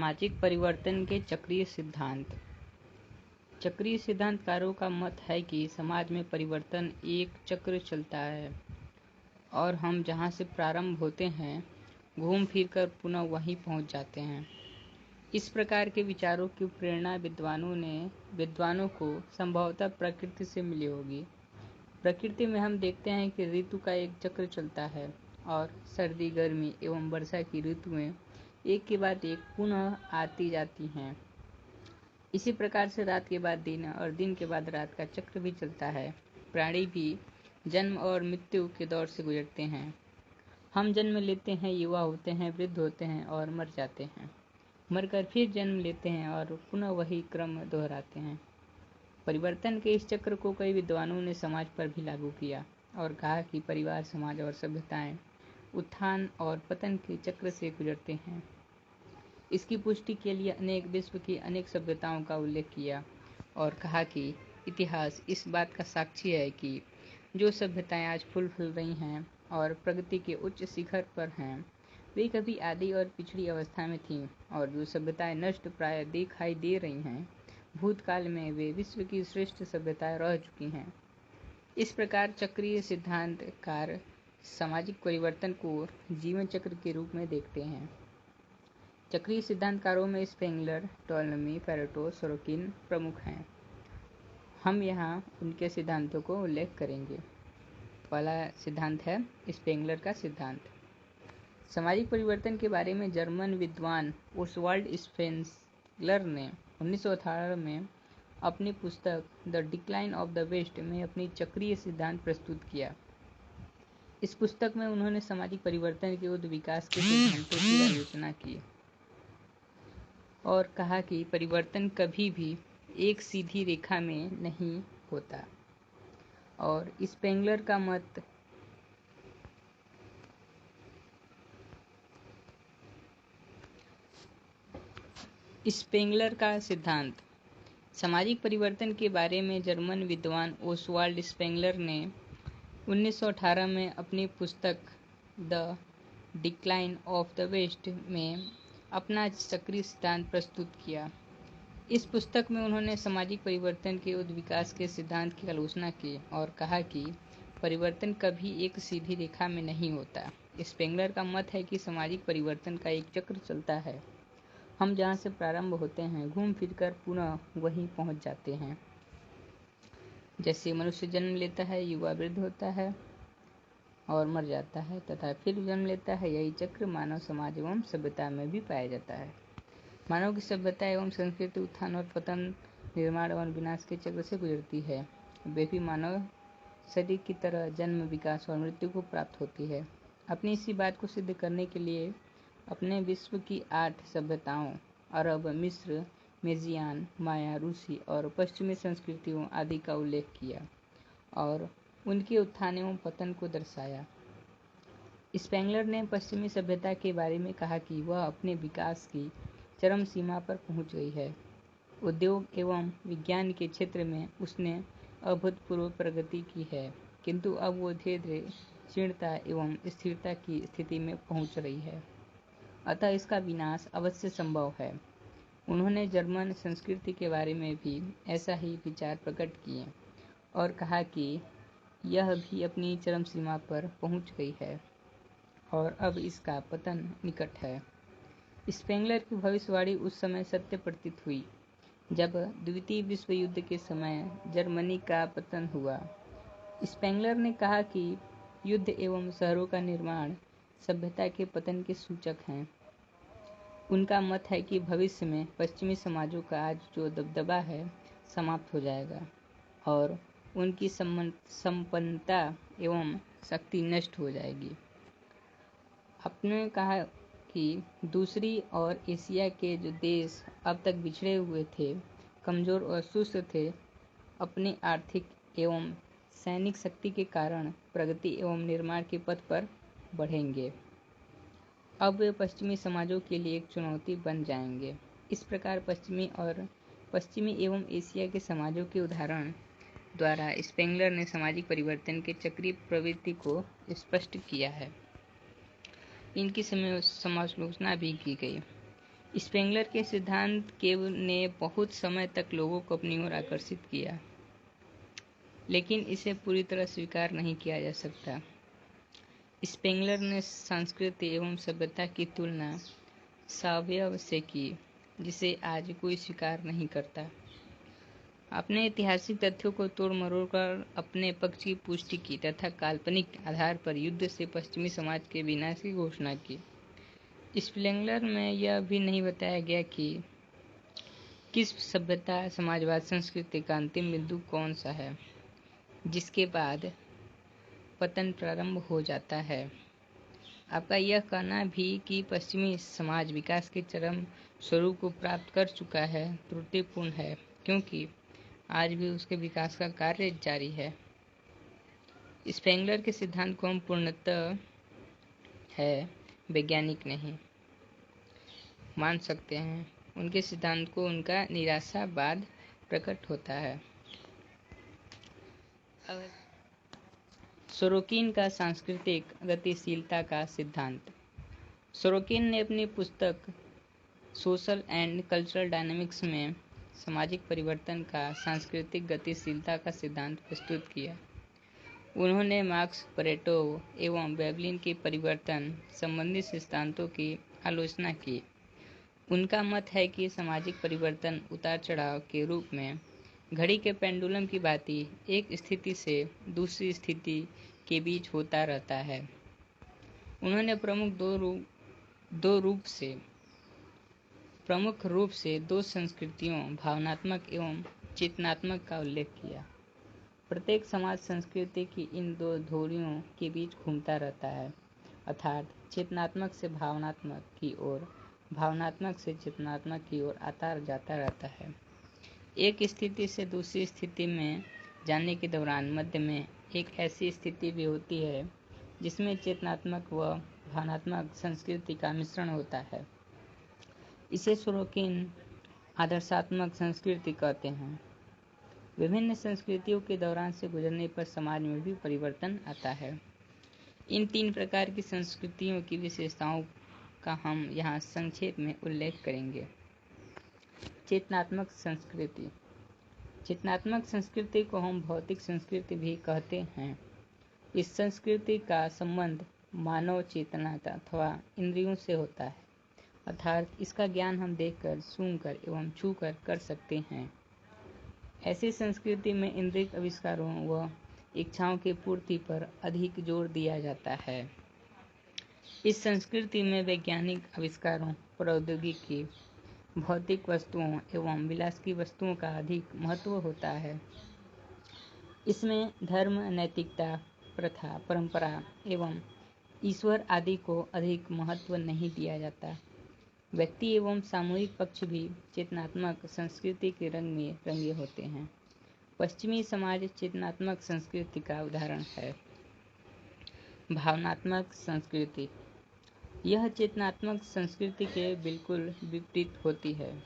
सामाजिक परिवर्तन के चक्रीय सिद्धांत। चक्रीय सिद्धांतकारों का मत है कि समाज में परिवर्तन एक चक्र चलता है और हम जहां से प्रारंभ होते हैं घूम फिर कर पुनः वहीं पहुंच जाते हैं। इस प्रकार के विचारों की प्रेरणा विद्वानों को संभवतः प्रकृति से मिली होगी। प्रकृति में हम देखते हैं कि ऋतु का एक चक्र चलता है और सर्दी, गर्मी एवं वर्षा की ऋतुएं एक के बाद एक पुनः आती जाती हैं। इसी प्रकार से रात के बाद दिन और दिन के बाद रात का चक्र भी चलता है। प्राणी भी जन्म और मृत्यु के दौर से गुजरते हैं। हम जन्म लेते हैं, युवा होते हैं, वृद्ध होते हैं और मर जाते हैं। मरकर फिर जन्म लेते हैं और पुनः वही क्रम दोहराते हैं। परिवर्तन के इस चक्र को कई विद्वानों ने समाज पर भी लागू किया और कहा कि परिवार, समाज और सभ्यताएं उत्थान और पतन के चक्र से गुजरते हैं। इसकी पुष्टि के लिए अनेक विश्व की अनेक सभ्यताओं का उल्लेख किया और कहा कि इतिहास इस बात का साक्षी है कि जो सभ्यताएं आज फूल फूल रही हैं और प्रगति के उच्च शिखर पर हैं, वे कभी आदि और पिछड़ी अवस्था में थीं, और जो सभ्यताएं नष्ट प्राय दिखाई दे रही हैं, भूतकाल में वे विश्व की श्रेष्ठ सभ्यताएं रह चुकी हैं। इस प्रकार चक्रीय सिद्धांतकार सामाजिक परिवर्तन को जीवन चक्र के रूप में देखते हैं। चक्रीय सिद्धांतकारों में स्पेंगलर, टॉलमी, पेरेटो, सोरोकिन प्रमुख हैं। हम यहाँ उनके सिद्धांतों को उल्लेख करेंगे। पहला सिद्धांत है स्पेंगलर का सिद्धांत। सामाजिक परिवर्तन के बारे में जर्मन विद्वान ओसवाल्ड स्पेंगलर ने 1918 में अपनी पुस्तक the decline of the West में अपनी चक्रीय सिद्धांत प्रस्तुत किया। इस पुस्तक में उन्होंने सामाजिक परिवर्तन के उद विकास के सिद्धांतों की आलोचना की और कहा कि परिवर्तन कभी भी एक सीधी रेखा में नहीं होता, और स्पेंगलर का सिद्धांत। सामाजिक परिवर्तन के बारे में जर्मन विद्वान ओसवाल्ड स्पेंगलर ने 1918 में अपनी पुस्तक the decline of the West में अपना चक्रीय सिद्धांत प्रस्तुत किया। इस पुस्तक में उन्होंने सामाजिक परिवर्तन के उद विकास के सिद्धांत की आलोचना की और कहा कि परिवर्तन कभी एक सीधी रेखा में नहीं होता। स्पेंगलर का मत है कि सामाजिक परिवर्तन का एक चक्र चलता है। हम जहाँ से प्रारंभ होते हैं घूम फिर कर पुनः वहीं पहुँच जाते हैं। जैसे मनुष्य जन्म लेता है, युवा वृद्ध होता है और मर जाता है तथा फिर जन्म लेता है, यही चक्र मानव समाज एवं सभ्यता में भी पाया जाता है। मानव की सभ्यता एवं संस्कृति उत्थान और पतन, निर्माण और विनाश के चक्र से गुजरती है। वे भी मानव शरीर की तरह जन्म, विकास और मृत्यु को प्राप्त होती है। अपनी इसी बात को सिद्ध करने के लिए अपने विश्व की 8 सभ्यताओं अरब, मिस्र, मेजियान, माया, रूसी और पश्चिमी संस्कृतियों आदि का उल्लेख किया और उनके उत्थान एवं पतन को दर्शाया। स्पेंगलर ने पश्चिमी सभ्यता के बारे में कहा कि वह अपने विकास की चरम सीमा पर पहुंच गई है। उद्योग एवं विज्ञान के क्षेत्र में उसने अभूतपूर्व प्रगति की है, किंतु अब वो धीरे धीरे क्षीणता एवं स्थिरता की स्थिति में पहुंच रही है, अतः इसका विनाश अवश्य संभव है। उन्होंने जर्मन संस्कृति के बारे में भी ऐसा ही विचार प्रकट किए और कहा कि यह भी अपनी चरम सीमा पर पहुंच गई है और अब इसका पतन निकट है। स्पेंगलर की भविष्यवाणी उस समय सत्य प्रतीत हुई जब द्वितीय विश्व युद्ध के समय जर्मनी का पतन हुआ। स्पेंगलर ने कहा कि युद्ध एवं शहरों का निर्माण सभ्यता के पतन के सूचक हैं। उनका मत है कि भविष्य में पश्चिमी समाजों का आज जो दबदबा है समाप्त हो जाएगा और उनकी संपन्नता एवं शक्ति नष्ट हो जाएगी। आपने कहा कि दूसरी ओर एशिया के जो देश अब तक बिछड़े हुए थे, कमजोर और सुस्त थे, अपनी आर्थिक एवं सैनिक शक्ति के कारण प्रगति एवं निर्माण के पथ पर बढ़ेंगे। अब वे पश्चिमी समाजों के लिए एक चुनौती बन जाएंगे। इस प्रकार पश्चिमी एवं एशिया के समाजों के उदाहरण द्वारा स्पेंगलर ने सामाजिक परिवर्तन के चक्रीय प्रवृत्ति को स्पष्ट किया है। इनकी समालोचना भी की गई। स्पेंगलर के सिद्धांत के ने बहुत समय तक लोगों को अपनी ओर आकर्षित किया, लेकिन इसे पूरी तरह स्वीकार नहीं किया जा सकता। स्पेंगलर ने संस्कृति एवं सभ्यता की तुलना सावयव से की, जिसे आज कोई स्वीकार नहीं करता। अपने ऐतिहासिक तथ्यों को तोड़ मरोड़ कर अपने पक्ष की पुष्टि की तथा काल्पनिक आधार पर युद्ध से पश्चिमी समाज के विनाश की घोषणा की। स्पेंगलर में यह भी नहीं बताया गया कि किस सभ्यता, समाजवाद, संस्कृति का अंतिम बिंदु कौन सा है, जिसके बाद पतन प्रारंभ हो जाता है। आपका यह कहना भी कि पश्चिमी समाज विकास के चरम स्वरूप को प्राप्त कर चुका है त्रुटिपूर्ण है, क्योंकि आज भी उसके विकास का कार्य जारी है। स्पेंगलर के सिद्धांत को हम पूर्णतः है वैज्ञानिक नहीं मान सकते हैं। उनके सिद्धांत को उनका निराशावाद प्रकट होता है। सोरोकिन का सांस्कृतिक गतिशीलता का सिद्धांत। सोरोकिन ने अपनी पुस्तक सोशल एंड कल्चरल डायनामिक्स में सामाजिक परिवर्तन का सांस्कृतिक गतिशीलता का सिद्धांत प्रस्तुत किया। उन्होंने मार्क्स, परेटो एवं वेबलिन के परिवर्तन संबंधी सिद्धांतों की आलोचना की। उनका मत है कि सामाजिक परिवर्तन उतार चढ़ाव के रूप में घड़ी के पेंडुलम की भांति एक स्थिति से दूसरी स्थिति के बीच होता रहता है। उन्होंने प्रमुख रूप से दो संस्कृतियों, भावनात्मक एवं चेतनात्मक का उल्लेख किया। प्रत्येक समाज संस्कृति की इन दो धुरियों के बीच घूमता रहता है, अर्थात चेतनात्मक से भावनात्मक की ओर, भावनात्मक से चेतनात्मक की ओर आता जाता रहता है। एक स्थिति से दूसरी स्थिति में जाने के दौरान मध्य में एक ऐसी स्थिति भी होती है जिसमें चेतनात्मक व भावनात्मक संस्कृति का मिश्रण होता है। इसे सोरोकिन आदर्शात्मक संस्कृति कहते हैं। विभिन्न संस्कृतियों के दौरान से गुजरने पर समाज में भी परिवर्तन आता है। इन तीन प्रकार की संस्कृतियों की विशेषताओं का हम यहाँ संक्षेप में उल्लेख करेंगे। चेतनात्मक संस्कृति। चेतनात्मक संस्कृति को हम भौतिक संस्कृति भी कहते हैं। इस संस्कृति का संबंध मानव चेतना अथवा इंद्रियों से होता है, अर्थात इसका ज्ञान हम देखकर, सूंघकर एवं छूकर कर सकते हैं। ऐसी संस्कृति में इंद्रिय आविष्कारों व इच्छाओं की पूर्ति पर अधिक जोर दिया जाता है। इस संस्कृति में वैज्ञानिक आविष्कारों, प्रौद्योगिकी, भौतिक वस्तुओं एवं विलास की वस्तुओं का अधिक महत्व होता है। इसमें धर्म, नैतिकता, प्रथा, परंपरा एवं ईश्वर आदि को अधिक महत्व नहीं दिया जाता। व्यक्ति एवं सामूहिक पक्ष भी चेतनात्मक संस्कृति के रंग में रंगे होते हैं। पश्चिमी समाज चेतनात्मक संस्कृति का उदाहरण है। भावनात्मक संस्कृति। यह चेतनात्मक संस्कृति के बिल्कुल विपरीत होती है।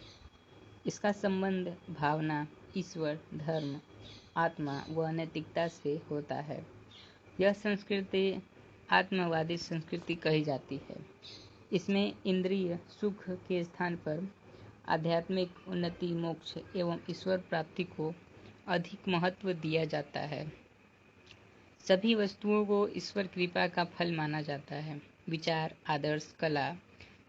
इसका संबंध भावना, ईश्वर, धर्म, आत्मा व नैतिकता से होता है। यह संस्कृति आत्मवादी संस्कृति कही जाती है। इसमें इंद्रिय सुख के स्थान पर आध्यात्मिक उन्नति, मोक्ष एवं ईश्वर प्राप्ति को अधिक महत्व दिया जाता है। सभी वस्तुओं को ईश्वर कृपा का फल माना जाता है। विचार, आदर्श, कला,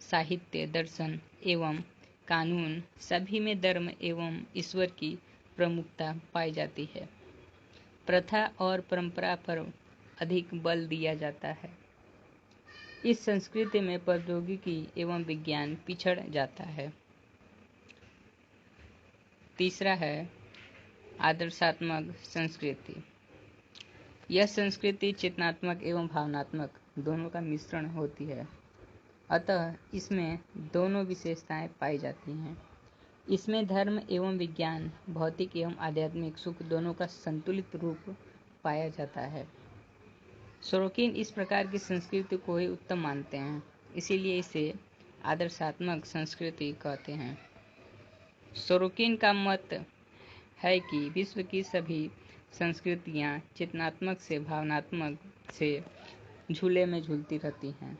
साहित्य, दर्शन एवं कानून सभी में धर्म एवं ईश्वर की प्रमुखता पाई जाती है। प्रथा और परंपरा पर अधिक बल दिया जाता है। इस संस्कृति में प्रौद्योगिकी एवं विज्ञान पिछड़ जाता है। तीसरा है आदर्शात्मक संस्कृति। यह संस्कृति चेतनात्मक एवं भावनात्मक दोनों का मिश्रण होती है, अतः इसमें दोनों विशेषताएं पाई जाती हैं। इसमें धर्म एवं विज्ञान, भौतिक एवं आध्यात्मिक सुख दोनों का संतुलित रूप पाया जाता है। सोरोकिन इस प्रकार की संस्कृति को ही उत्तम मानते हैं, इसीलिए इसे आदर्शात्मक संस्कृति कहते हैं। सोरोकिन का मत है कि विश्व की सभी संस्कृतियाँ चेतनात्मक से भावनात्मक से झूले में झूलती रहती हैं।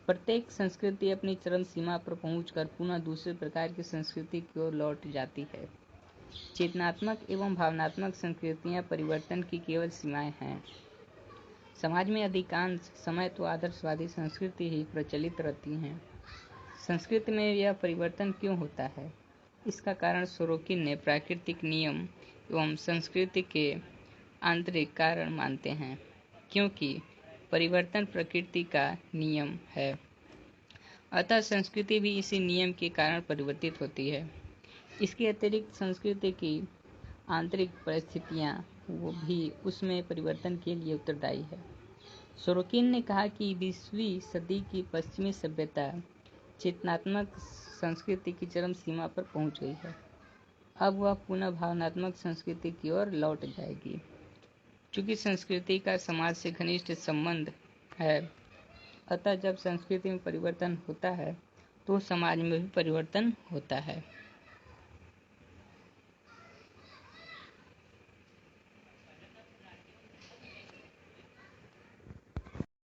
प्रत्येक संस्कृति अपनी चरम सीमा पर पहुंचकर पुनः दूसरे प्रकार की संस्कृति की ओर लौट जाती है। चेतनात्मक एवं भावनात्मक संस्कृतियां परिवर्तन की केवल सीमाएं हैं। समाज में अधिकांश समय तो आदर्शवादी संस्कृति ही प्रचलित रहती हैं। संस्कृति में यह परिवर्तन क्यों होता है? इसका कारण सोरोकिन ने प्राकृतिक नियम एवं संस्कृति के आंतरिक कारण मानते हैं, क्योंकि परिवर्तन प्रकृति का नियम है। अतः संस्कृति भी इसी नियम के कारण परिवर्तित होती है। इसके अतिरिक्त संस्कृति की आंतरिक परिस्थितियां वो भी उसमें परिवर्तन के लिए उत्तरदायी है। सोरोकिन ने कहा कि 20वीं सदी की पश्चिमी सभ्यता चेतनात्मक संस्कृति की चरम सीमा पर पहुंच गई है। अब वह पुनः भावनात्मक संस्कृति की ओर लौट जाएगी। चूंकि संस्कृति का समाज से घनिष्ठ संबंध है, अतः जब संस्कृति में परिवर्तन होता है तो समाज में भी परिवर्तन होता है।